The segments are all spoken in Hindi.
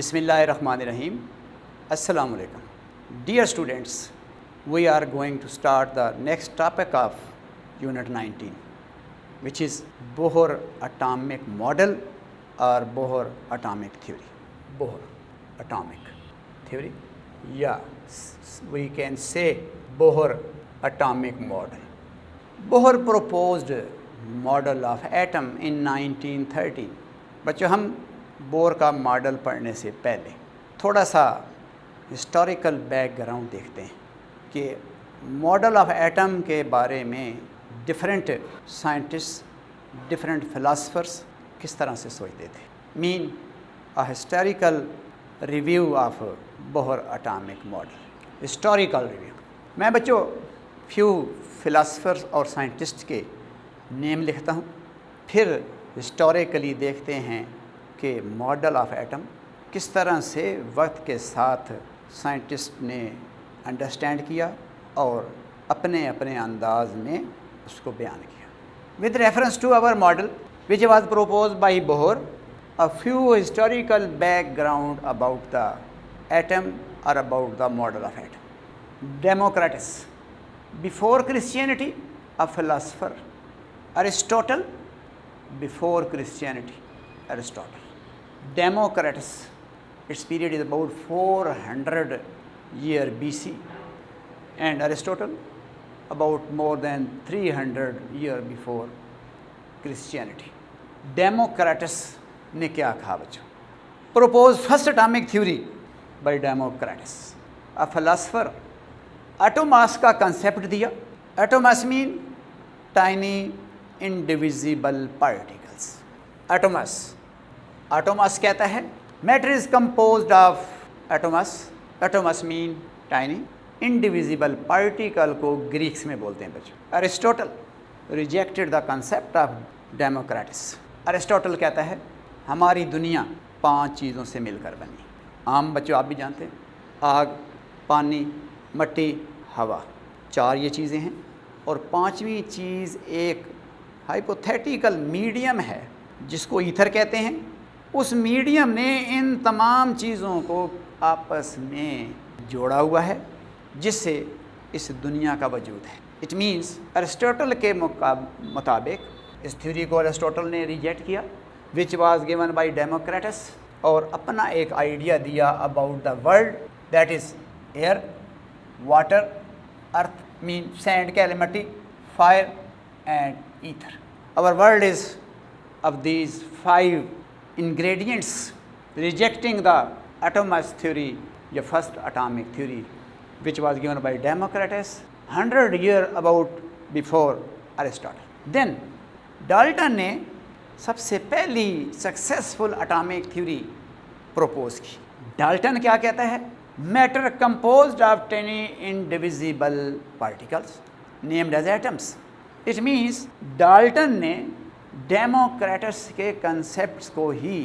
Bismillahirrahmanirrahim. Assalamu alaikum. Dear students, we are going to start the next topic of Unit 19, which is Bohr atomic model or Bohr atomic theory. Bohr atomic theory. Yeah, we can say Bohr atomic model. Bohr proposed model of atom in 1913. बच्चों हम बोर का मॉडल पढ़ने से पहले थोड़ा सा हिस्टोरिकल बैकग्राउंड देखते हैं कि मॉडल ऑफ एटम के बारे में डिफरेंट साइंटिस्ट डिफरेंट फिलासफर्स किस तरह से सोचते थे। Mean a historical review of Bohr atomic model, historical review. मैं बच्चों फ्यू फिलासफर्स और साइंटिस्ट के नेम लिखता हूँ, फिर हिस्टोरिकली देखते हैं कि मॉडल ऑफ एटम किस तरह से वक्त के साथ साइंटिस्ट ने अंडरस्टैंड किया और अपने अपने अंदाज में उसको बयान किया। With reference to our model which was propose by Bohr, a few historical background about the atom और about the model of atom. Democritus, before Christianity a philosopher, Aristotle, before Christianity, Aristotle. Democritus, its period is about 400 year BC, and Aristotle about more than 300 year before Christianity. Democritus ने क्या कहा बच्चों? Proposed first atomic theory by Democritus. A philosopher, atomos का concept दिया। Atomos mean tiny indivisible particles. Atomos, atomos कहता है matter is composed of atomos. Atomos mean tiny indivisible particle को ग्रीक्स में बोलते हैं बच्चों। Aristotle rejected the concept of Democritus. Aristotle कहता है हमारी दुनिया 5 चीज़ों से मिलकर बनी। आम बच्चों आप भी जानते हैं, आग, पानी, मिट्टी, हवा, 4 ये चीज़ें हैं और 5वीं चीज़ एक हाइपोथेटिकल मीडियम है जिसको ईथर कहते हैं। उस मीडियम ने इन तमाम चीज़ों को आपस में जोड़ा हुआ है जिससे इस दुनिया का वजूद है। इट मीन्स अरिस्टोटल के मुताबिक इस थ्योरी को अरिस्टोटल ने रिजेक्ट किया, which was given by Democritus, और अपना एक आइडिया दिया about the world that is air, water, earth mean sand कह लें मिट्टी, fire and ether. Our world is of these 5 ingredients, rejecting the atomos theory, the first atomic theory, which was given by Democritus 100 years about before Aristotle. Then Dalton ने सबसे पहली सक्सेसफुल एटॉमिक थ्योरी प्रपोज की। डाल्टन क्या कहता है? Matter composed of tiny indivisible particles named as atoms. It means Dalton ने डेमोक्रेटस के कंसेप्ट्स को ही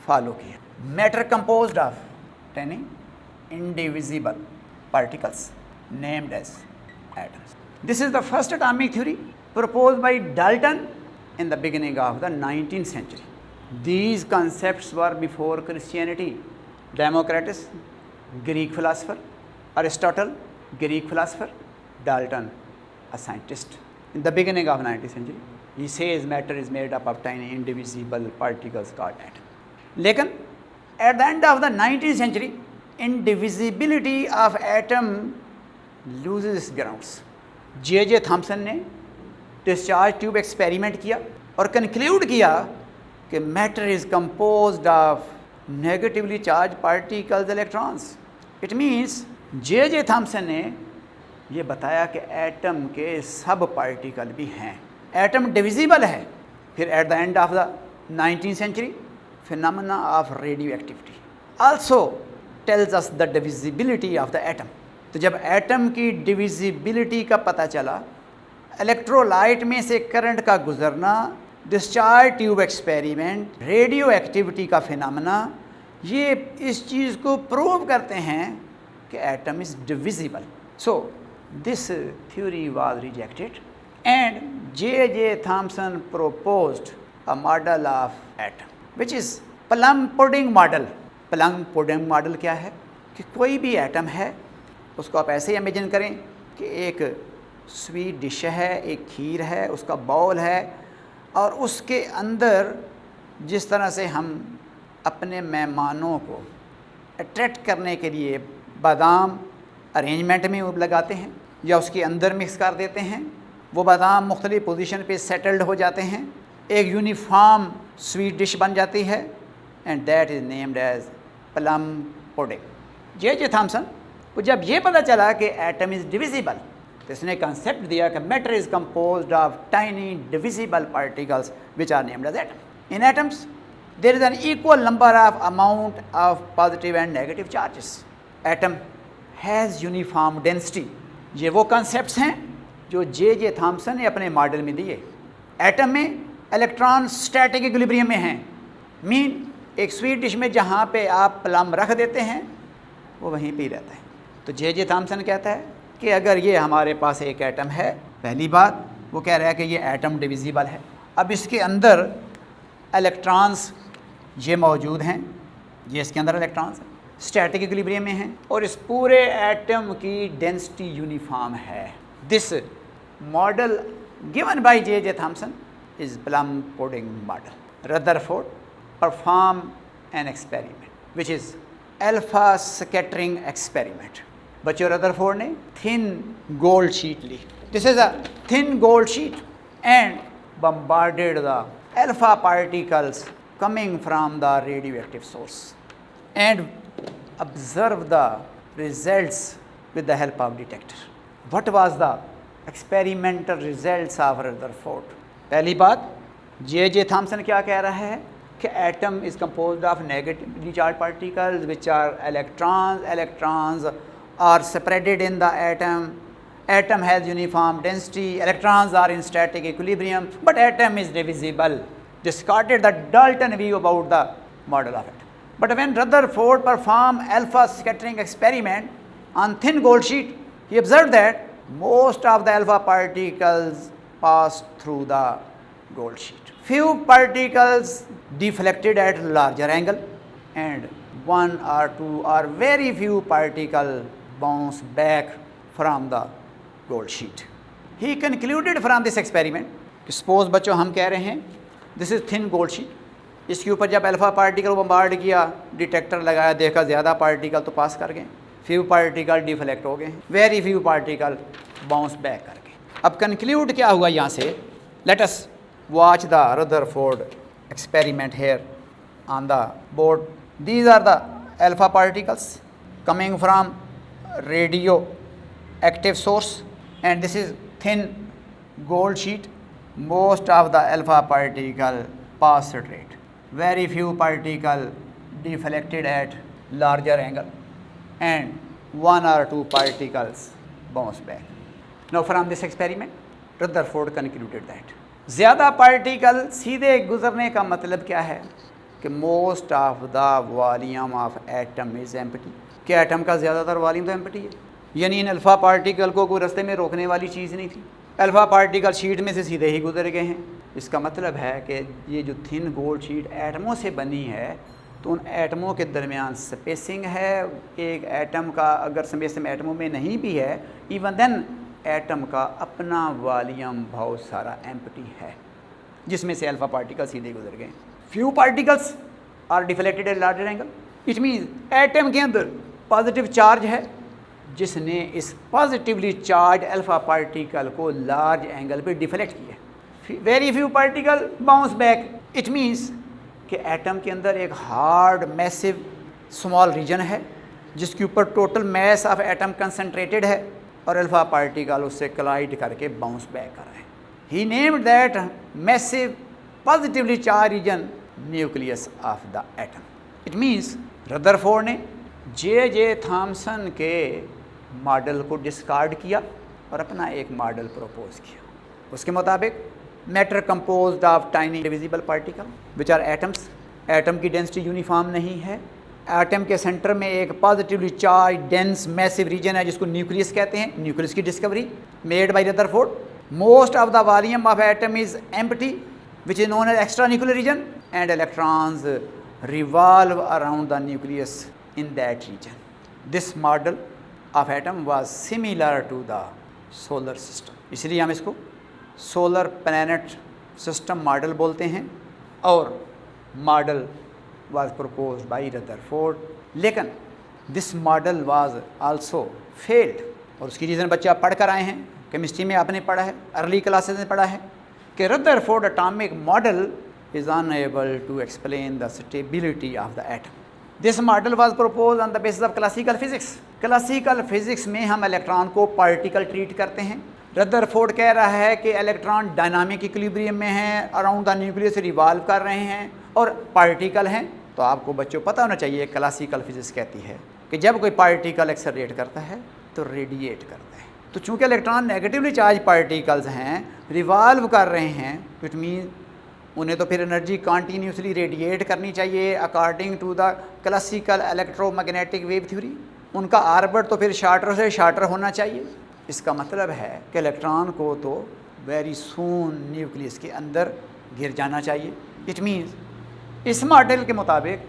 फॉलो किया। Matter composed of tiny indivisible particles named as atoms. This is the first atomic theory proposed by Dalton in the beginning of the 19th century. These concepts were before Christianity. Democritus, Greek philosopher; Aristotle, Greek philosopher; Dalton, a scientist. In the beginning of 19th century, he says matter is made up of tiny indivisible particles called atom. लेकिन at the end of the 19th century, indivisibility of atom loses grounds. J.J. Thomson ने डिस्चार्ज ट्यूब एक्सपेरिमेंट किया और कंक्लूड किया कि matter is composed of negatively charge particles electrons. It means J.J. Thomson ने ये बताया कि एटम के सब पार्टिकल भी हैं, एटम डिविजिबल है। फिर eight the end of the 19th century, phenomena of radio activity also tells us the divisibility of the atom. तो जब एटम की डिविजिबिलिटी का पता चला, इलेक्ट्रोलाइट में से करंट का गुजरना, discharge tube experiment, radio activity का फिनोमेना, ये इस चीज़ को प्रूव करते हैं कि atom is divisible. So this theory was rejected and J.J. Thomson proposed a model of atom which is plum pudding model. Plum pudding model क्या है कि कोई भी एटम है उसको आप ऐसे इमेजिन करें कि एक स्वीट डिश है, एक खीर है, उसका बाउल है, और उसके अंदर जिस तरह से हम अपने मेहमानों को अट्रैक्ट करने के लिए बादाम अरेंजमेंट में लगाते हैं या उसके अंदर मिक्स कर देते हैं, वो बादाम मुख्तलिफ पोजीशन पे सेटल्ड हो जाते हैं, एक यूनिफॉर्म स्वीट डिश बन जाती है, and that is named as plum pudding. J Thomson को जब ये पता चला कि एटम इज़ डिविजिबल, तो इसने कंसेप्ट दिया कि matter is composed of tiny divisible particles which are named as atom. In atoms there is an equal number of amount of positive and negative charges. Atom has uniform density. ये वो कंसेप्ट्स हैं जो जे थॉमसन ने अपने मॉडल में दिए। एटम में इलेक्ट्रॉन स्टैटिक इक्विलिब्रियम में हैं, मीन एक स्वीट डिश में जहाँ पे आप प्लम रख देते हैं वो वहीं पे ही रहता है। तो जे थॉमसन कहता है कि अगर ये हमारे पास एक एटम है, पहली बात वो कह रहा है कि ये एटम डिविजिबल है। अब इसके अंदर इलेक्ट्रॉन्स ये मौजूद हैं, ये इसके अंदर इलेक्ट्रॉन्स स्टैटिक इक्विलिब्रियम में हैं और इस पूरे एटम की डेंसिटी यूनिफॉर्म है। This model given by J Thomson is plum pudding model. Rutherford perform an experiment which is alpha scattering experiment। बच्चों रदरफोर्ड ने thin gold sheet ली, this is a thin gold sheet, and bombarded the alpha particles coming from the radioactive source and observe the results with the help of detector। What was the experimental results of Rutherford? पहली बात जे थॉमसन क्या कह रहा है कि atom is composed of negatively charge particles which are electrons are spreaded in the atom has uniform density, electrons are in static equilibrium, but atom is divisible, discarded the Dalton view about the model of atom। But when Rutherford performed alpha scattering experiment on thin gold sheet, he observed that most of the alpha particles passed through the gold sheet, few particles deflected at larger angle, and one or two or very few particles bounce back from the gold sheet। He concluded from this experiment, suppose बच्चों हम कह रहे हैं this is thin gold sheet, इसके ऊपर जब अल्फा पार्टिकल बम्बार्ड किया, डिटेक्टर लगाया, देखा ज़्यादा पार्टिकल तो पास कर गए, फ्यू पार्टिकल डिफ्लेक्ट हो गए, very few particle bounce back कर गए। अब कंक्लूड क्या हुआ यहाँ से, let us watch the Rutherford experiment here on the board। These are the alpha particles coming from radioactive source, and this is thin gold sheet। Most of the alpha particle pass straight, very few particle deflected at larger angle, and one or two particles bounce back। Now from this experiment Rutherford concluded that ज़्यादा पार्टिकल सीधे गुजरने का मतलब क्या है कि most of the volume of atom is empty, कि एटम का ज़्यादातर वॉल्यूम तो एम्प्टी है, यानी इन अल्फ़ा पार्टिकल को कोई रास्ते में रोकने वाली चीज़ नहीं थी, अल्फ़ा पार्टिकल शीट में से सीधे ही गुजर गए हैं। इसका मतलब है कि ये जो थिन गोल्ड शीट एटमों से बनी है तो उन एटमों के दरमियान स्पेसिंग है, एक एटम का अगर स्पेसिंग एटमों में नहीं भी है, इवन देन एटम का अपना वॉल्यूम बहुत सारा एम्प्टी है जिसमें से अल्फा पार्टिकल सीधे गुजर गए। Few particles are deflected at larger angle, it means atom के अंदर पॉजिटिव चार्ज है जिसने इस पॉजिटिवली चार्ज अल्फा पार्टिकल को लार्ज एंगल पे डिफ्लेक्ट किया। Very few particle bounce back, it means कि एटम के अंदर एक हार्ड मैसिव स्मॉल रीजन है जिसके ऊपर total mass of atom concentrated है और अल्फा पार्टिकल उससे कोलाइड करके बाउंस बैक कर रहे हैं। He named that massive positively charge region nucleus of the atom. It means Rutherford ने जे थॉमसन के मॉडल को डिस्कार्ड किया और अपना एक मॉडल प्रपोज किया। उसके मुताबिक matter composed of tiny divisible particle which are atoms, atom की डेंसिटी यूनिफॉर्म नहीं है, एटम के सेंटर में एक positively charge dense massive region है जिसको न्यूक्लियस कहते हैं। न्यूक्लियस की discovery made by Rutherford. Most of the volume of atom is empty which is known as extra nuclear region, and electrons revolve around the nucleus in that region. This model of atom was similar to the solar system. इसलिए हम इसको सोलर प्लैनेट सिस्टम मॉडल बोलते हैं और model was proposed by Rutherford. लेकिन this model was also failed और उसकी रीज़न बच्चे आप पढ़ कर आए हैं, केमिस्ट्री में आपने पढ़ा है, अर्ली क्लासेस में पढ़ा है कि Rutherford atomic model is unable to explain the stability of the atom. This model was proposed on the basis of classical physics. Classical physics में हम इलेक्ट्रॉन को पार्टिकल ट्रीट करते हैं. रदरफोर्ड कह रहा है कि इलेक्ट्रॉन डायनामिक इक्विलिब्रियम में हैं, अराउंड द न्यूक्लियस रिवॉल्व कर रहे हैं और पार्टिकल हैं. तो आपको बच्चों पता होना चाहिए क्लासिकल फिजिक्स कहती है कि जब कोई पार्टिकल एक्सेलरेट करता है तो रेडिएट करता है. तो चूँकि इलेक्ट्रॉन नेगेटिवली चार्ज पार्टिकल्स हैं, रिवॉल्व कर रहे हैं, इट मीन उन्हें तो फिर एनर्जी कॉन्टीन्यूसली रेडिएट करनी चाहिए according to the classical electromagnetic wave theory. उनका आर्बिट तो फिर शार्टर से शार्टर होना चाहिए. इसका मतलब है कि इलेक्ट्रॉन को तो वेरी सून न्यूक्लियस के अंदर गिर जाना चाहिए. इट मीन्स इस मॉडल के मुताबिक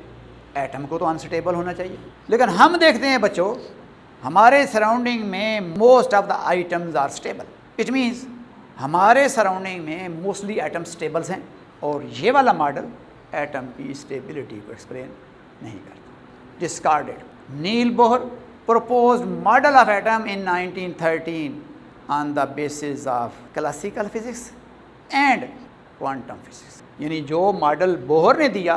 एटम को तो अनस्टेबल होना चाहिए. लेकिन हम देखते हैं बच्चों हमारे सराउंडिंग में most of the items are stable. It means हमारे सराउंडिंग में मोस्टली एटम स्टेबल्स हैं और ये वाला मॉडल एटम की स्टेबिलिटी को एक्सप्लेन नहीं करता. Discarded. Niels Bohr proposed model of atom in 1913 on the basis of classical physics and quantum physics. यानी जो मॉडल बोहर ने दिया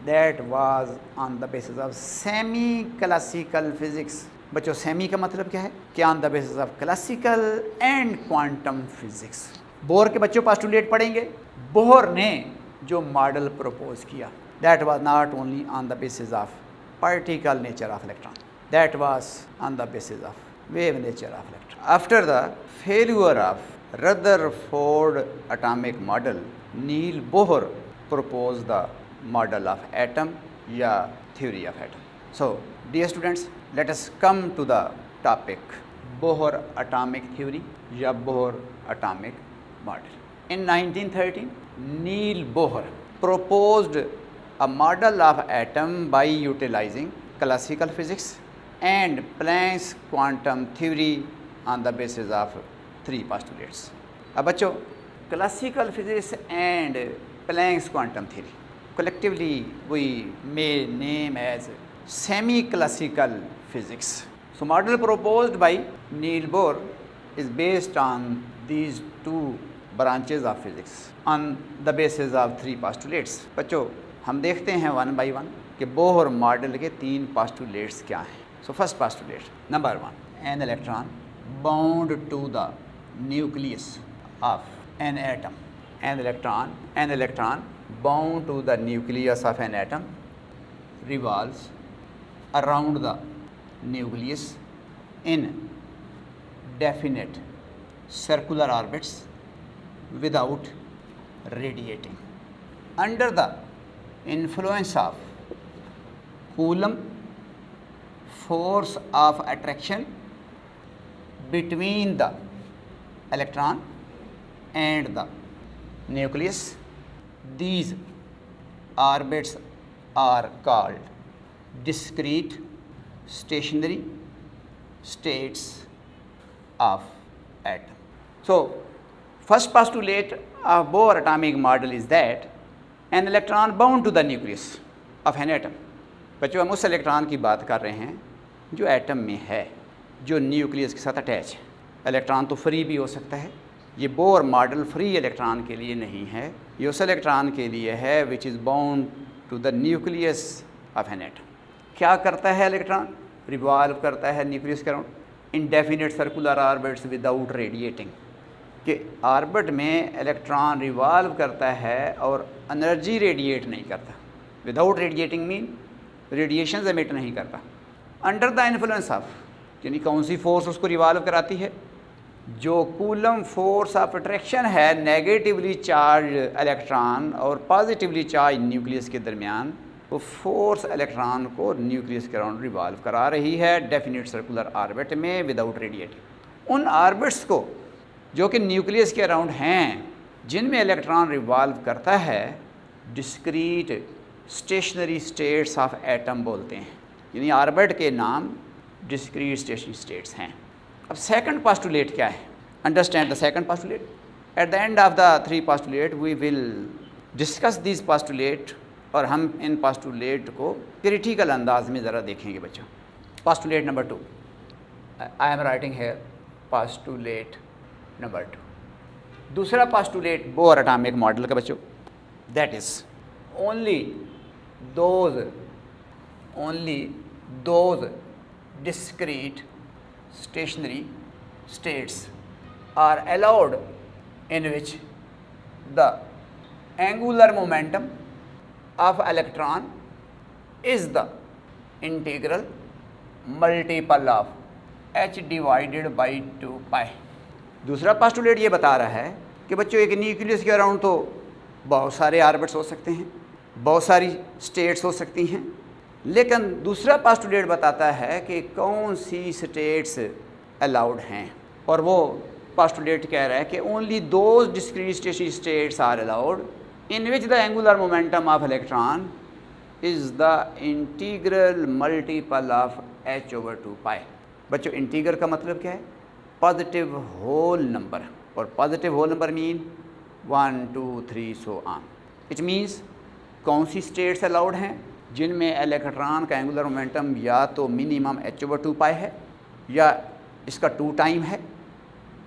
that was on the basis of semi classical physics. बच्चों सेमी का मतलब क्या है कि on the basis of classical and quantum physics. Bohr के बच्चों पोस्टुलेट पढ़ेंगे. बोहर ने जो मॉडल प्रपोज किया that was not only on the basis of particle nature of electron, that was on the basis of wave nature of electron. After the failure of Rutherford atomic model, Neil Bohr proposed the model of atom या theory of atom. So, dear students, let us come to the topic Bohr atomic theory या Bohr atomic model. In 1913, Neil Bohr proposed a model of atom by utilizing classical physics and Planck's quantum theory on the basis of three postulates. अब बच्चों classical physics and Planck's quantum theory collectively we may name as semi-classical physics. So model proposed by Neil Bohr is based on these two branches of physics on the basis of three postulates. बच्चों हम देखते हैं वन बाई वन कि बोहर मॉडल के तीन पोस्टुलेट्स क्या हैं. So first postulate, number one, an electron bound to the nucleus of an atom. An electron bound to the nucleus of an atom revolves around the nucleus in definite circular orbits without radiating. Under the influence of Coulomb force of attraction between the electron and the nucleus, these orbits are called discrete stationary states of atom. So, first postulate of Bohr atomic model is that an electron bound to the nucleus of an atom. बच्चों हम उस इलेक्ट्रॉन की बात कर रहे हैं जो एटम में है, जो न्यूक्लियस के साथ अटैच है. इलेक्ट्रॉन तो फ्री भी हो सकता है. ये बोर मॉडल फ्री इलेक्ट्रॉन के लिए नहीं है, ये उस इलेक्ट्रॉन के लिए है which is bound to the nucleus of an atom. क्या करता है इलेक्ट्रॉन? रिवॉल्व करता है न्यूक्लियस के around indefinite circular orbits without radiating. कि ऑर्बिट में इलेक्ट्रॉन रिवॉल्व करता है और एनर्जी रेडिएट नहीं करता. Without radiating mean radiation emit नहीं करता. अंडर द इन्फ्लुएंस ऑफ, यानी कौन सी फोर्स उसको रिवॉल्व कराती है? जो कूलम फोर्स ऑफ अट्रैक्शन है नेगेटिवली चार्ज इलेक्ट्रॉन और पॉजिटिवली चार्ज न्यूक्लियस के दरमियान, वो फोर्स इलेक्ट्रॉन को न्यूक्लियस के अराउंड रिवॉल्व करा रही है डेफिनेट सर्कुलर ऑर्बिट में विदाउट रेडिएटिंग. उन ऑर्बिट्स को जो कि न्यूक्लियस के अराउंड हैं, जिनमें इलेक्ट्रॉन रिवॉल्व करता है, discrete stationary states of atom बोलते हैं, यानी ऑर्बिट के नाम डिस्क्रीट स्टेशनरी स्टेट्स हैं। अब सेकंड पोस्टुलेट क्या है? Understand the second postulate. At the end of the three postulate we will discuss this postulate, और हम इन पोस्टुलेट को क्रिटिकल अंदाज में ज़रा देखेंगे बच्चों। Postulate number 2, I am writing here postulate number 2। दूसरा पोस्टुलेट बोहर एटॉमिक मॉडल का बच्चों, that is only those discrete stationary states are allowed in which the angular momentum of electron is the integral multiple of h divided by 2 pi। दूसरा पोस्टुलेट ये बता रहा है कि बच्चों एक न्यूक्लियस के अराउंड तो बहुत सारे ऑर्बिट्स हो सकते हैं, बहुत सारी स्टेट्स हो सकती हैं, लेकिन दूसरा पोस्टुलेट बताता है कि कौन सी स्टेट्स अलाउड हैं, और वो पोस्टुलेट कह रहा है कि only those discrete stationary states are allowed in which the angular momentum of electron is the integral multiple of h/2 pi. बच्चों इंटीग्रल का मतलब क्या है? पॉजिटिव होल नंबर, और positive whole number mean 1 2 3 so on. It means कौन सी स्टेट्स अलाउड हैं जिनमें इलेक्ट्रॉन का एंगुलर मोमेंटम या तो मिनिमम h/2 पाई है, या इसका 2 टाइम है,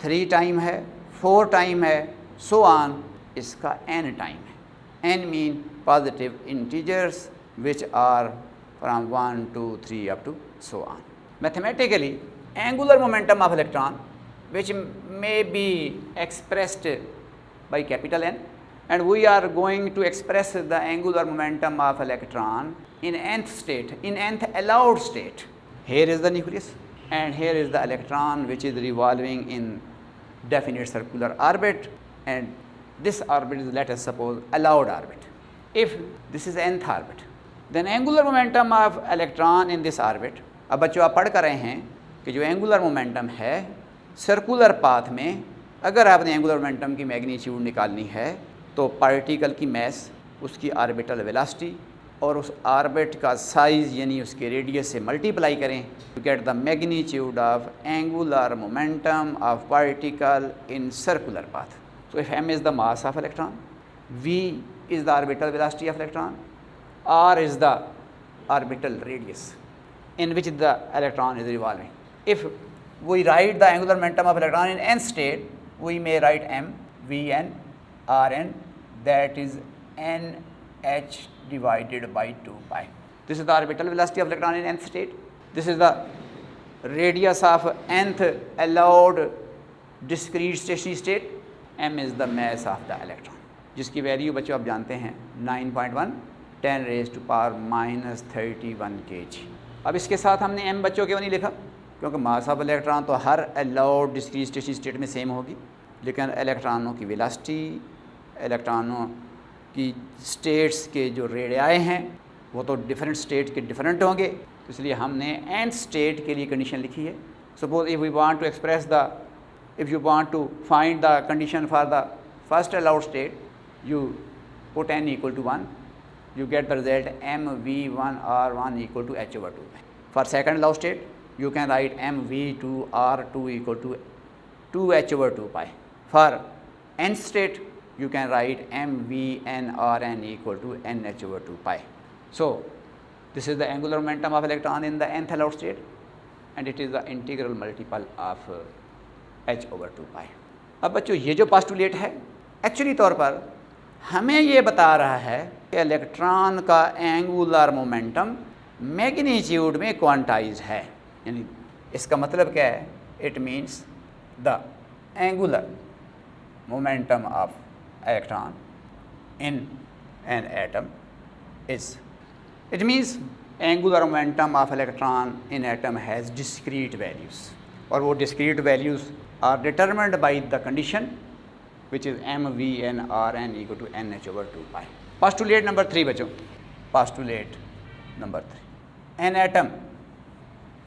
3 टाइम है, 4 टाइम है, सो ऑन इसका n टाइम है। n mean positive integers which are from 1 2 3 up to so on. Mathematically angular momentum of electron which may be expressed by capital N, and we are going to express the angular momentum of electron in nth state, in nth allowed state. Here is the nucleus and here is the electron which is revolving in definite circular orbit, and this orbit is, let us suppose, allowed orbit. If this is nth orbit, then angular momentum of electron in this orbit, अब बच्चों आप पढ़ कर रहे हैं कि जो एंगुलर मोमेंटम है सर्कुलर पाथ में, अगर आपने एंगुलर मोमेंटम की मैग्नीट्यूड निकालनी है तो पार्टिकल की मैस, उसकी ऑर्बिटल वेलोसिटी और उस ऑर्बिट का साइज़ यानी उसके रेडियस से मल्टीप्लाई करें to get the magnitude of angular momentum of particle in circular path. So if m is the mass of electron, v is the orbital velocity of electron, r is the orbital radius in which the electron is revolving. If we write the angular momentum of electron in n state, we may write m, vn, rn, that is nh divided by 2 pi. This is the orbital velocity of electron in nth state. This is the radius of nth allowed discrete stationary state. m is the mass of the electron, जिसकी वैल्यू बच्चों आप जानते हैं 9.1 10 raised to power minus 31 kg। अब इसके साथ हमने m बच्चों क्यों नहीं लिखा? क्योंकि मास ऑफ इलेक्ट्रॉन तो हर अलाउड डिस्क्रीट स्टेशनरी स्टेट में सेम होगी, लेकिन इलेक्ट्रॉनों की वेलोसिटी, इलेक्ट्रॉनों की स्टेट्स के जो रेडियाई हैं वो तो डिफरेंट स्टेट के डिफरेंट होंगे, इसलिए हमने nth स्टेट के लिए कंडीशन लिखी है। Suppose if we want to express the, if you want to find the condition for the first allowed state, you put n equal to 1, you get the result mv1r1 equal to h/2. For second allowed state, you can write mv2r2 equal to 2h/2 pi. For nth state, you can write mvnrn equal to nh/2 pi. So this is the angular momentum of electron in the nth allowed state, and it is the integral multiple of h/2 pi. अब बच्चों ये जो पोस्टुलेट है एक्चुअली तौर पर हमें ये बता रहा है कि इलेक्ट्रॉन का एंगुलर मोमेंटम मैग्नीट्यूड में क्वांटाइज है, यानी इसका मतलब क्या है? It means the angular momentum of electron in an atom is, it means angular momentum of electron in atom has discrete values, और वो discrete values are determined by the condition which is mvnrn equal to nh/2 pi. Postulate number 3 बच्चों, postulate number 3, an atom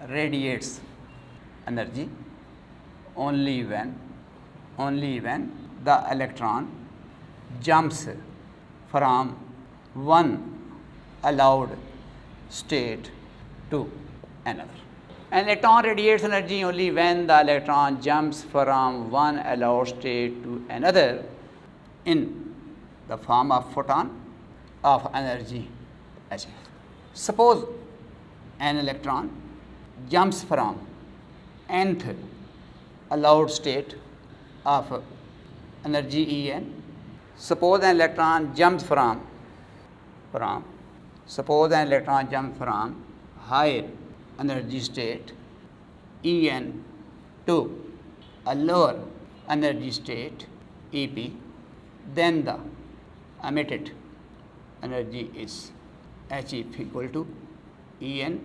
radiates energy only when the electron jumps from one allowed state to another. An electron radiates energy only when the electron jumps from one allowed state to another in the form of photon of energy H. Suppose an electron jumps from nth allowed state of energy En. Suppose an electron jumps from higher energy state En to a lower energy state Ep, then the emitted energy is Hf equal to En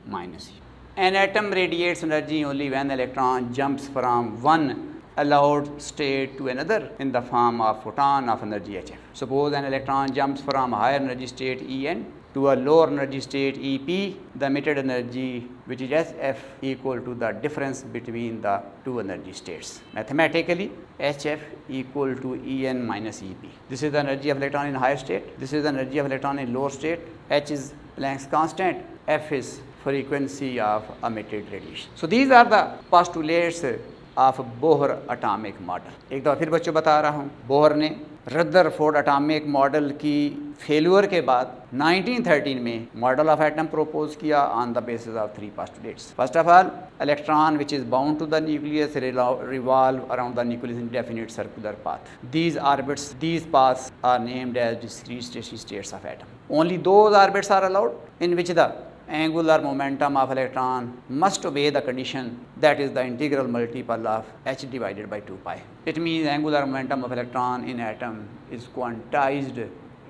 minus E. An atom radiates energy only when the electron jumps from one allowed state to another in the form of photon of energy Hf. Suppose an electron jumps from a higher energy state En to a lower energy state Ep, the emitted energy, which is Hf, equal to the difference between the two energy states. Mathematically, Hf equal to En minus Ep. This is the energy of electron in higher state. This is the energy of electron in lower state. H is Planck's constant. F is frequency of emitted radiation. So these are the postulates of Bohr atomic model. एक दफ़ा फिर बच्चों बता रहा हूँ, बोहर ने रदरफोर्ड अटामिक मॉडल की फेल्यूर के बाद 1913 में मॉडल ऑफ एटम प्रोपोज किया on the basis of 3 postulates. First of all, electron which is bound to the nucleus revolve around the nucleus in definite circular path. These orbits, these paths are named as discrete states of atom. Only those orbits are allowed in which the angular momentum of electron must obey the condition, that is the integral multiple of h divided by 2 pi. It means angular momentum of electron in atom is quantized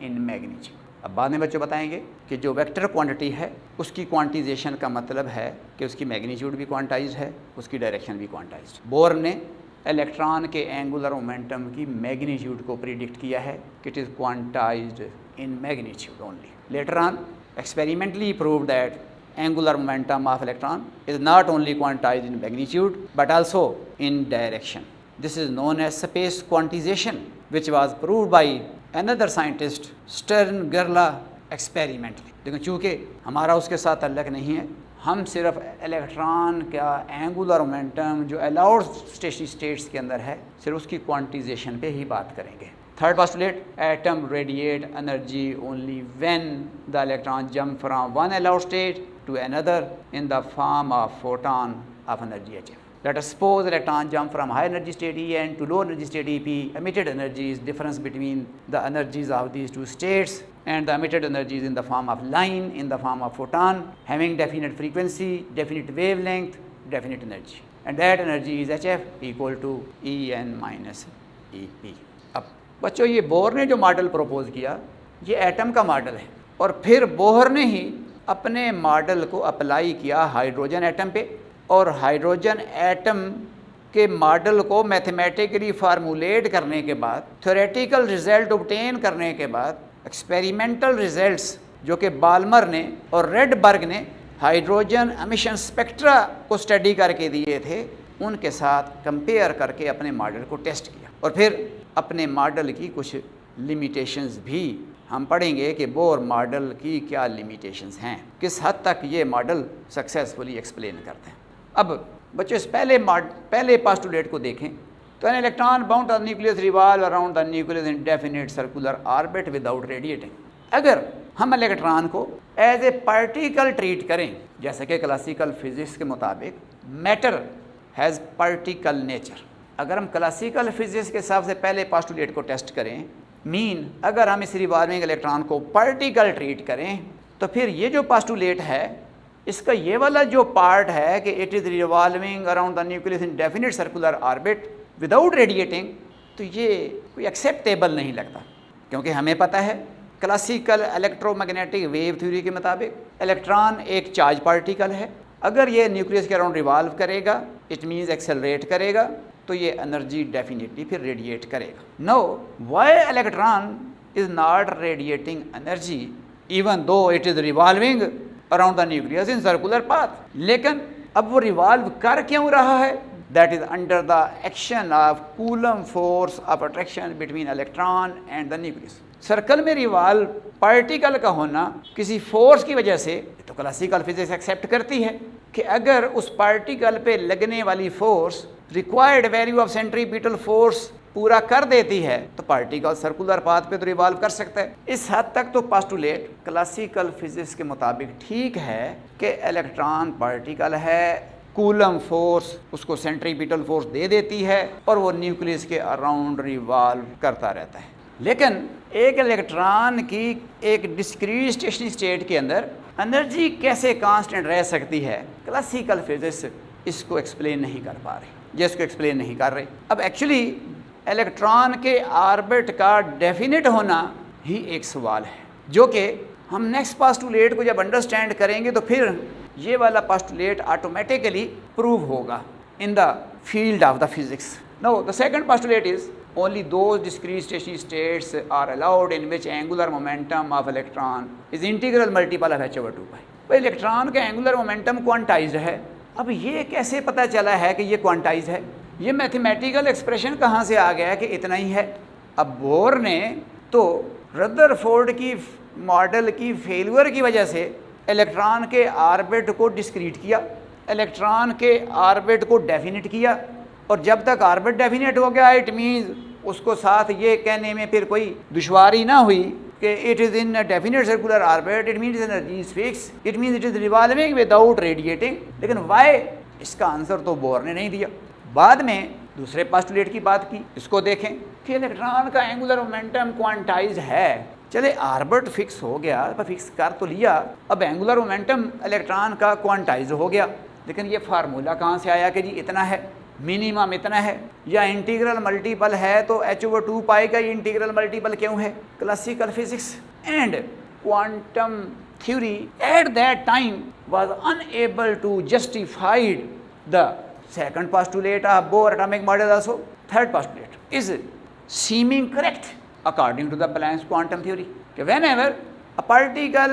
in magnitude. अब बाद में बच्चों बताएंगे कि जो वेक्टर क्वांटिटी है उसकी क्वांटिजेशन का मतलब है कि उसकी मैग्नीट्यूड भी क्वांटाइज्ड है, उसकी डायरेक्शन भी क्वांटाइज्ड. बोर ने इलेक्ट्रॉन के एंगुलर मोमेंटम की मैग्नीट्यूड को प्रिडिक्ट किया है कि it is quantized in magnitude only. Later on experimentally proved that angular momentum of electron is not only quantized in magnitude but also in direction. This is known as space quantization, which was proved by another scientist Stern Gerlach experimentally. लेकिन चूँकि हमारा उसके साथ तल्लक नहीं है, हम सिर्फ इलेक्ट्रॉन का एंगुलर मोमेंटम जो अलाउड स्टेट्स के अंदर है सिर्फ उसकी क्वांटिजेशन पे ही बात करेंगे. Third postulate, atom radiate energy only when the electron jump from one allowed state to another in the form of photon of energy Hf. Let us suppose electron jump from high energy state En to low energy state Ep. Emitted energy is difference between the energies of these two states, and the emitted energy is in the form of line, in the form of photon, having definite frequency, definite wavelength, definite energy. And that energy is Hf equal to En minus Ep. बच्चों ये बोहर ने जो मॉडल प्रपोज किया ये एटम का मॉडल है, और फिर बोहर ने ही अपने मॉडल को अप्लाई किया हाइड्रोजन एटम पे, और हाइड्रोजन एटम के मॉडल को मैथमेटिकली फार्मूलेट करने के बाद, थ्योरेटिकल रिजल्ट ऑब्टेन करने के बाद, एक्सपेरिमेंटल रिजल्ट्स जो कि बाल्मर ने और रेडबर्ग ने हाइड्रोजन एमिशन स्पेक्ट्रा को स्टडी करके दिए थे, उनके साथ कंपेयर करके अपने मॉडल को टेस्ट किया. और फिर अपने मॉडल की कुछ लिमिटेशंस भी हम पढ़ेंगे कि बोहर मॉडल की क्या लिमिटेशंस हैं, किस हद तक ये मॉडल सक्सेसफुली एक्सप्लेन करते हैं. अब बच्चों इस पहले पोस्टुलेट को देखें तो an electron bound the nucleus revolve around the nucleus in definite circular orbit without radiating. अगर हम इलेक्ट्रॉन को एज ए पार्टिकल ट्रीट करें, जैसे कि क्लासिकल फिजिक्स के मुताबिक मैटर हैज़ पार्टिकल नेचर, अगर हम क्लासिकल फिजिक्स के हिसाब से पहले पोस्टुलेट को टेस्ट करें, मीन अगर हम इस रिवॉल्विंग इलेक्ट्रॉन को पार्टिकल ट्रीट करें, तो फिर ये जो पोस्टुलेट है इसका ये वाला जो पार्ट है कि it is revolving around the nucleus in definite circular orbit without radiating, तो ये कोई एक्सेप्टेबल नहीं लगता. क्योंकि हमें पता है क्लासिकल इलेक्ट्रोमैग्नेटिक वेव थ्योरी के मुताबिक इलेक्ट्रॉन एक चार्ज पार्टिकल है. अगर ये न्यूक्लियस के अराउंड रिवॉल्व करेगा, इट मीन्स एक्सेलरेट करेगा, तो ये एनर्जी डेफिनेटली फिर रेडिएट करेगा. Know why electron is not radiating energy even though it is revolving around the nucleus in circular path. लेकिन अब वो रिवॉल्व कर क्यों रहा है? That is under the action of coulomb force of attraction between electron and the nucleus. Circle में रिवॉल्व पार्टिकल का होना किसी फोर्स की वजह से, तो क्लासिकल फिजिक्स एक्सेप्ट करती है कि अगर उस पार्टिकल पे लगने वाली force required value of centripetal force पूरा कर देती है तो पार्टिकल सर्कुलर पाथ पे तो रिवॉल्व कर सकता है। इस हद तक तो पोस्टुलेट क्लासिकल फिजिक्स के मुताबिक ठीक है कि इलेक्ट्रॉन पार्टिकल है, कूलम फोर्स उसको सेंट्रीपिटल फोर्स दे देती है और वो न्यूक्लियस के अराउंड रिवॉल्व करता रहता है। लेकिन एक इलेक्ट्रॉन की एक डिस्क्रीट स्टेशनरी स्टेट के अंदर एनर्जी कैसे कांस्टेंट रह सकती है, क्लासिकल फिजिक्स इसको एक्सप्लेन नहीं कर पा रही, जिसको एक्सप्लेन नहीं कर रही। अब एक्चुअली इलेक्ट्रॉन के ऑर्बिट का डेफिनेट होना ही एक सवाल है, जो कि हम नेक्स्ट पोस्टुलेट को जब अंडरस्टैंड करेंगे तो फिर ये वाला पोस्टुलेट ऑटोमेटिकली प्रूव होगा in the field of the physics. Now the second postulate is only those discrete stationary states are allowed in which angular momentum of electron is integral multiple of h over 2 pi। भाई इलेक्ट्रॉन का एंगुलर मोमेंटम क्वांटाइज्ड है। अब ये कैसे पता चला है कि ये क्वांटाइज्ड है? ये मैथमेटिकल एक्सप्रेशन कहाँ से आ गया है कि इतना ही है? अब बोर ने तो रदरफोर्ड की मॉडल की फेलियर की वजह से इलेक्ट्रॉन के ऑर्बिट को डिस्क्रीट किया, इलेक्ट्रॉन के ऑर्बिट को डेफिनेट किया, और जब तक ऑर्बिट डेफिनेट हो गया इट मीन्स उसको साथ ये कहने में फिर कोई दुश्वारी ना हुई कि it is in definite circular orbit, it means energy is fix, it means it is revolving without radiating. लेकिन वाई, इसका आंसर तो बोर ने नहीं दिया। बाद में दूसरे पोस्टुलेट की बात की, इसको देखें कि इलेक्ट्रॉन का एंगुलर मोमेंटम क्वांटाइज है। चले ऑर्बिट फिक्स हो गया, फिक्स कर तो लिया, अब एंगुलर मोमेंटम इलेक्ट्रॉन का क्वांटाइज हो गया, लेकिन ये फार्मूला कहाँ से आया कि जी इतना है, मिनिमम इतना है, या इंटीग्रल मल्टीपल है तो h over 2 पाई का इंटीग्रल मल्टीपल क्यों है? Classical physics and quantum theory at that time was unable to justified the second postulate of Bohr atomic model also. Third postulate is seeming correct according to the Planck's quantum theory कि whenever a particle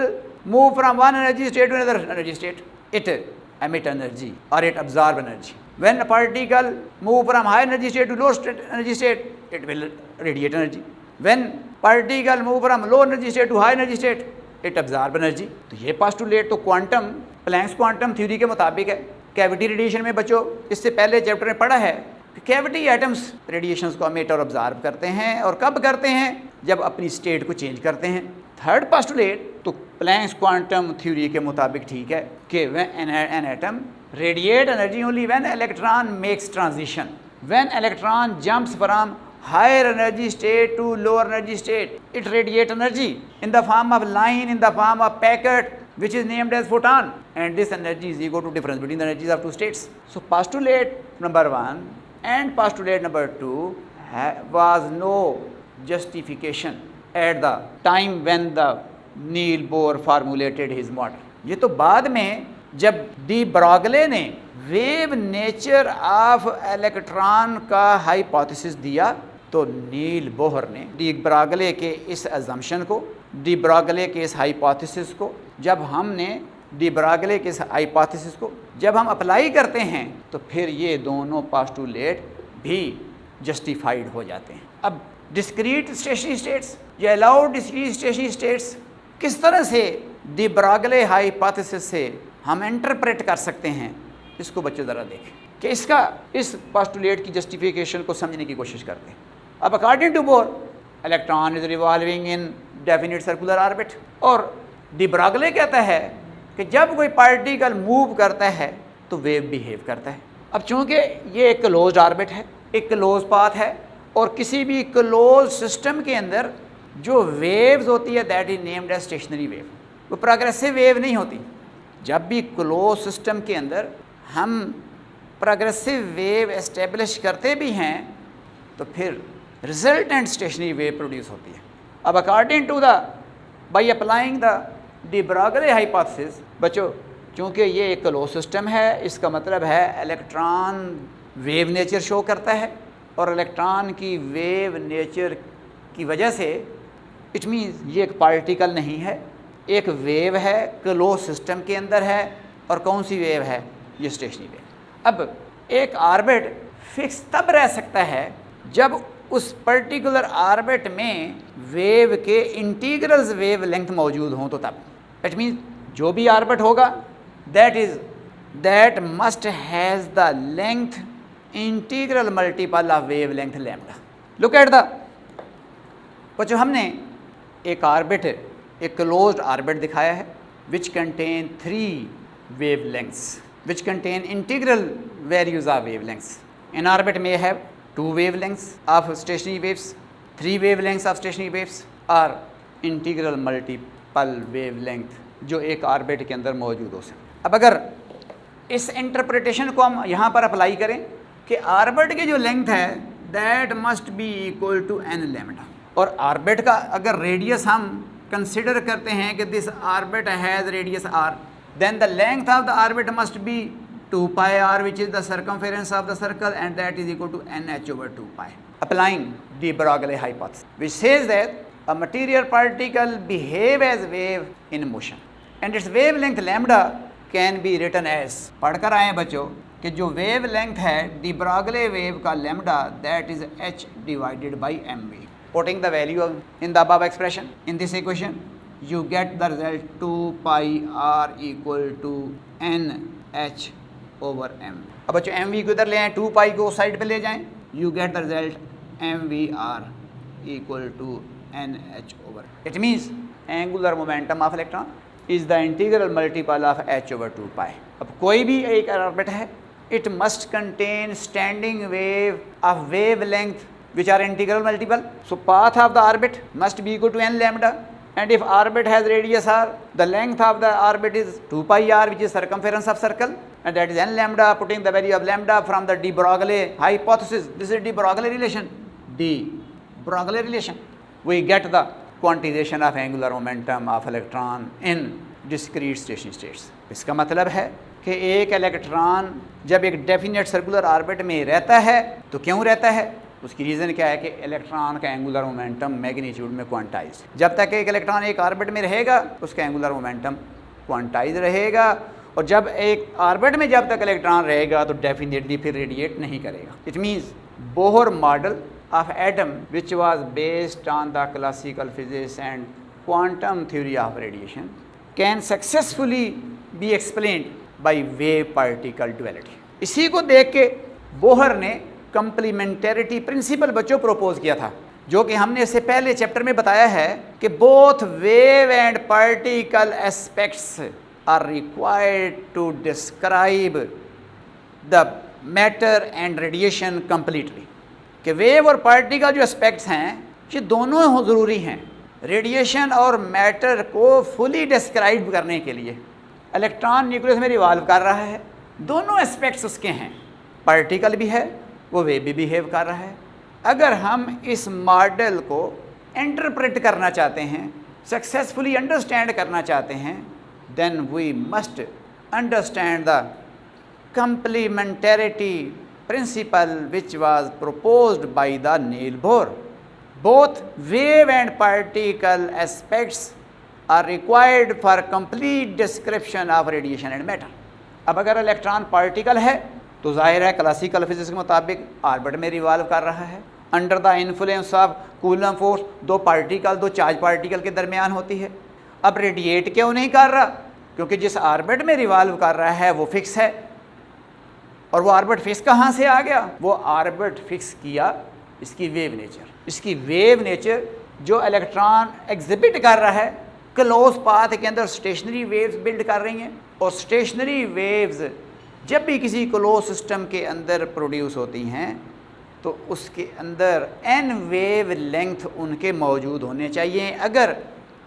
move from one energy state to another energy state, it emit energy or it absorb energy. When a particle move from high energy state to low energy state, it will radiate energy. When particle move from low energy state to high energy state, it absorb energy. तो ये postulate तो क्वांटम प्लैंक्स क्वांटम थ्योरी के मुताबिक है। कैविटी रेडिएशन में बच्चों इससे पहले चैप्टर में पढ़ा है कि कैविटी एटम्स रेडिएशंस को एमिट और ऑब्जर्व करते हैं, और कब करते हैं? जब अपनी स्टेट को चेंज करते हैं। थर्ड पोस्टुलेट तो प्लैंक्स क्वांटम थ्योरी के मुताबिक ठीक है कि when an atom radiate energy only when electron makes transition, when electron jumps from higher energy state to lower energy state, it radiate energy in the form of line, in the form of packet, which is named as photon, and this energy is equal to difference between the energies of two states. So postulate number 1 and postulate number 2 was no justification at the time when the Niels Bohr formulated his model. ये तो बाद में जब डी ब्रॉगले ने वेव नेचर ऑफ इलेक्ट्रॉन का हाइपोथेसिस दिया तो नील बोहर ने डी ब्रॉगले के इस अजम्पशन को, डी ब्रॉगले के इस हाइपोथेसिस को, जब हमने डी ब्रॉगले के इस हाइपोथेसिस को जब हम अप्लाई करते हैं तो फिर ये दोनों पोस्टुलेट भी जस्टिफाइड हो जाते हैं। अब डिस्क्रीट स्टेशनरी स्टेट्स या अलाउड डिस्क्रीट स्टेशनरी स्टेट्स किस तरह से डी ब्रॉगले हाइपोथेसिस से हम इंटरप्रेट कर सकते हैं, इसको बच्चे ज़रा देखें कि इसका इस पोस्टुलेट की जस्टिफिकेशन को समझने की कोशिश करते हैं। अब according to Bohr electron is revolving in definite circular orbit, और डी ब्रॉगले कहता है कि जब कोई पार्टिकल मूव करता है तो वेव बिहेव करता है। अब चूँकि ये एक क्लोज्ड ऑर्बिट है, एक क्लोज पाथ है, और किसी भी क्लोज सिस्टम के अंदर जो वेव्स होती है that is named as stationary wave, वो प्रोग्रेसिव वेव नहीं होती। जब भी क्लोज सिस्टम के अंदर हम प्रोग्रेसिव वेव एस्टेब्लिश करते भी हैं तो फिर रिजल्टेंट स्टेशनरी वेव प्रोड्यूस होती है। अब according to the by applying the de Broglie hypothesis, बच्चों चूँकि ये एक क्लोज सिस्टम है, इसका मतलब है इलेक्ट्रॉन वेव नेचर शो करता है, और इलेक्ट्रॉन की वेव नेचर की वजह से इट मीन्स ये एक पार्टिकल नहीं है, एक वेव है, क्लोज सिस्टम के अंदर है, और कौन सी वेव है? ये स्टेशनरी वेव। अब एक ऑर्बिट फिक्स तब रह सकता है जब उस पर्टिकुलर ऑर्बिट में वेव के इंटीग्रल्स वेव लेंथ मौजूद हों तो तब। इट मीन्स जो भी ऑर्बिट होगा that must has the length integral multiple of wave length lambda. Look at the बच्चों, हमने एक ऑर्बिट, एक क्लोज्ड ऑर्बिट दिखाया है which contain 3 wave lengths which contain integral values of wave lengths. In orbit में have 2 wavelengths of stationary waves, 3 wavelengths of stationary waves और इंटीग्रल मल्टीपल वेवलेंथ जो एक ऑर्बिट के अंदर मौजूद हो सके। अब अगर इस इंटरप्रिटेशन को हम यहाँ पर अप्लाई करें कि ऑर्बिट की जो लेंथ है that must be equal to n lambda, और ऑर्बिट का अगर रेडियस हम कंसिडर करते हैं कि this orbit has radius r, then the length of the orbit must be 2 pi r, which is the circumference of the circle, and that is equal to nh over 2 pi. Applying de Broglie hypothesis, which says that a material particle behave as wave in motion, and its wavelength lambda can be written as, पढ़कर आए बच्चों कि जो वेव लेंथ है de Broglie वेव का lambda that is h divided by mv. Putting the value in the above expression in this equation, you get the result 2 pi r equal to nh over m. अब बच्चों एम वी को इधर ले आएँ, 2 पाई को उस साइड पे ले जाएं, you get the result m v r equal to n h over. It means angular momentum of electron is the integral multiple of h over 2 pi. अब कोई भी एक ऑर्बिट है, it must contain standing wave of wave length which are integral multiple, so path of the orbit must be equal to n lambda, and if orbit has radius r, the length of the orbit is 2 pi r, which is circumference of circle, and that is n lambda. Putting the value of lambda from the de Broglie hypothesis, this is de Broglie relation, de Broglie relation, we get the quantization of angular momentum of electron in discrete stationary states. इसका मतलब है कि एक इलेक्ट्रॉन जब एक डेफिनेट सर्कुलर ऑर्बिट में रहता है तो क्यों रहता है, उसकी रीज़न क्या है कि इलेक्ट्रॉन का एंगुलर मोमेंटम मैग्नीट्यूड में क्वांटाइज। जब तक एक इलेक्ट्रॉन एक ऑर्बिट में रहेगा उसका एंगुलर मोमेंटम क्वांटाइज रहेगा, और जब एक ऑर्बिट में जब तक इलेक्ट्रॉन रहेगा तो डेफिनेटली फिर रेडिएट नहीं करेगा। It means Bohr model of atom which was based on the classical physics and quantum theory of radiation can successfully be explained by wave particle duality. इसी को देख के बोहर ने कंप्लीमेंटरिटी प्रिंसिपल बच्चों प्रोपोज किया था, जो कि हमने इससे पहले चैप्टर में बताया है कि both wave and particle aspects are required to describe the matter and radiation completely. कि वेव और पार्टिकल जो एस्पेक्ट्स हैं ये दोनों ज़रूरी हैं रेडिएशन और मैटर को फुली डिस्क्राइब करने के लिए। इलेक्ट्रॉन न्यूक्लियस में रिवॉल्व कर रहा है, दोनों एस्पेक्ट्स उसके हैं, पार्टिकल भी है, वो वेव भी बिहेव कर रहा है। अगर हम इस मॉडल को इंटरप्रेट करना चाहते हैं, सक्सेसफुली अंडरस्टैंड करना चाहते हैं, then we must understand the complementarity principle which was proposed by the Niels Bohr. Both wave and particle aspects are required for complete description of radiation and matter. अब अगर इलेक्ट्रॉन पार्टिकल है तो जाहिर है क्लासिकल फिजिक्स के मुताबिक ऑर्बिट में रिवॉल्व कर रहा है under the influence of coulomb force. दो चार्ज पार्टिकल के दरमियान होती है। अब रेडिएट क्यों नहीं कर रहा, क्योंकि जिस ऑर्बिट में रिवॉल्व कर रहा है वो फिक्स है। और वो ऑर्बिट फिक्स कहाँ से आ गया, वो ऑर्बिट फिक्स किया इसकी वेव नेचर। इसकी वेव नेचर जो इलेक्ट्रॉन एग्जिबिट कर रहा है क्लोज पाथ के अंदर स्टेशनरी वेव्स बिल्ड कर रही हैं, और स्टेशनरी वेव्स जब भी किसी क्लोज सिस्टम के अंदर प्रोड्यूस होती हैं तो उसके अंदर n वेव लेंथ उनके मौजूद होने चाहिए अगर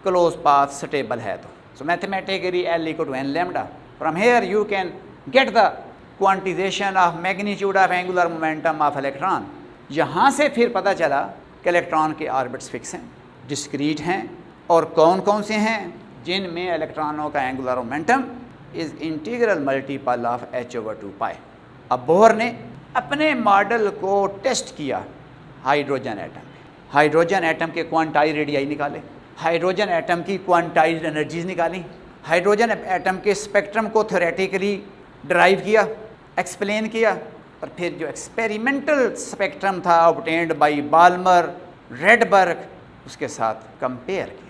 क्लोज पाथ स्टेबल है तो। So mathematically L equal to n lambda. From here you can get the quantization of magnitude of angular momentum of electron. यहाँ से फिर पता चला कि इलेक्ट्रॉन के ऑर्बिट्स फिक्स हैं, डिस्क्रीट हैं, और कौन कौन से हैं जिनमें इलेक्ट्रॉनों का angular momentum is integral multiple of h over 2 pi. अब बोहर ने अपने मॉडल को टेस्ट किया हाइड्रोजन एटम में। हाइड्रोजन एटम के क्वांटाइज रेडियाई निकाले, हाइड्रोजन एटम की क्वांटाइज एनर्जीज निकाली, हाइड्रोजन एटम के स्पेक्ट्रम को थ्योरेटिकली ड्राइव किया, एक्सप्लेन किया, और फिर जो एक्सपेरिमेंटल स्पेक्ट्रम था ऑब्टेन्ड बाय बाल्मर, रेडबर्ग, उसके साथ कंपेयर किया।